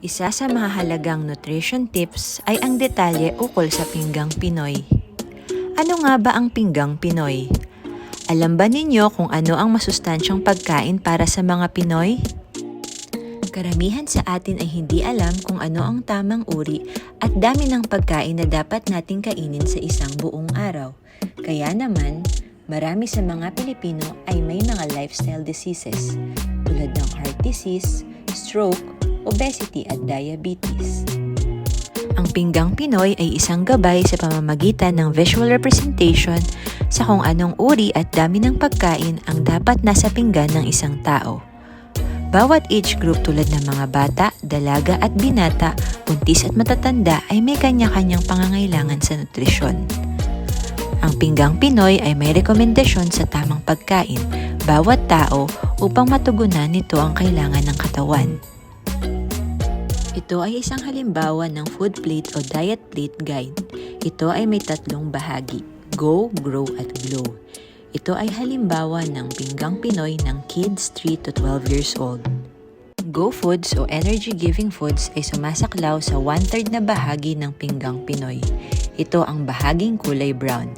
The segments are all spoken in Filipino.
Isa sa mahalagang nutrition tips ay ang detalye ukol sa pinggang Pinoy. Ano nga ba ang pinggang Pinoy? Alam ba ninyo kung ano ang masustansyang pagkain para sa mga Pinoy? Karamihan sa atin ay hindi alam kung ano ang tamang uri at dami ng pagkain na dapat nating kainin sa isang buong araw. Kaya naman, marami sa mga Pilipino ay may mga lifestyle diseases tulad ng heart disease, stroke, obesity at diabetes. Ang pinggang Pinoy ay isang gabay sa pamamagitan ng visual representation sa kung anong uri at dami ng pagkain ang dapat nasa pinggan ng isang tao. Bawat age group tulad ng mga bata, dalaga at binata, buntis at matatanda ay may kanya-kanyang pangangailangan sa nutrisyon. Ang pinggang Pinoy ay may rekomendasyon sa tamang pagkain bawat tao upang matugunan nito ang kailangan ng katawan. Ito ay isang halimbawa ng food plate o diet plate guide. Ito ay may tatlong bahagi: Go, Grow at Glow. Ito ay halimbawa ng pinggang Pinoy ng kids 3 to 12 years old. Go Foods o energy-giving foods ay sumasaklaw sa 1/3 na bahagi ng pinggang Pinoy. Ito ang bahaging kulay brown.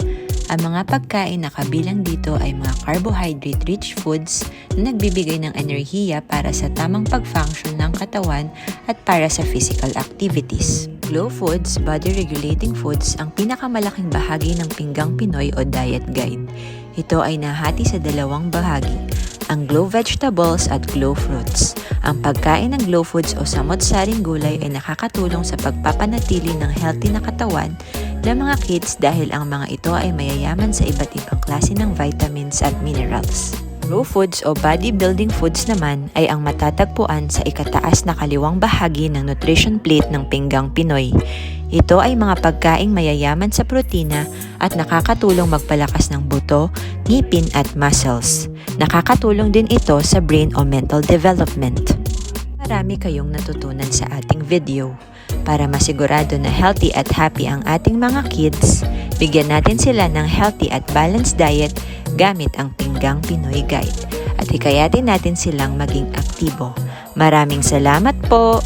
Ang mga pagkain na kabilang dito ay mga carbohydrate-rich foods na nagbibigay ng enerhiya para sa tamang pag-function ng katawan at para sa physical activities. Glow Foods, body-regulating foods, ang pinakamalaking bahagi ng pinggang Pinoy o diet guide. Ito ay nahati sa dalawang bahagi, ang Glow Vegetables at Glow Fruits. Ang pagkain ng Glow Foods o samot-saring gulay ay nakakatulong sa pagpapanatili ng healthy na katawan ng mga kids dahil ang mga ito ay mayayaman sa iba't ibang klase ng vitamins at minerals. Raw foods o bodybuilding foods naman ay ang matatagpuan sa ikataas na kaliwang bahagi ng nutrition plate ng pinggang Pinoy. Ito ay mga pagkaing mayayaman sa protina at nakakatulong magpalakas ng buto, ngipin at muscles. Nakakatulong din ito sa brain o mental development. Marami kayong natutunan sa ating video. Para masigurado na healthy at happy ang ating mga kids, bigyan natin sila ng healthy at balanced diet gamit ang Pinggang Pinoy Guide at hikayatin natin silang maging aktibo. Maraming salamat po!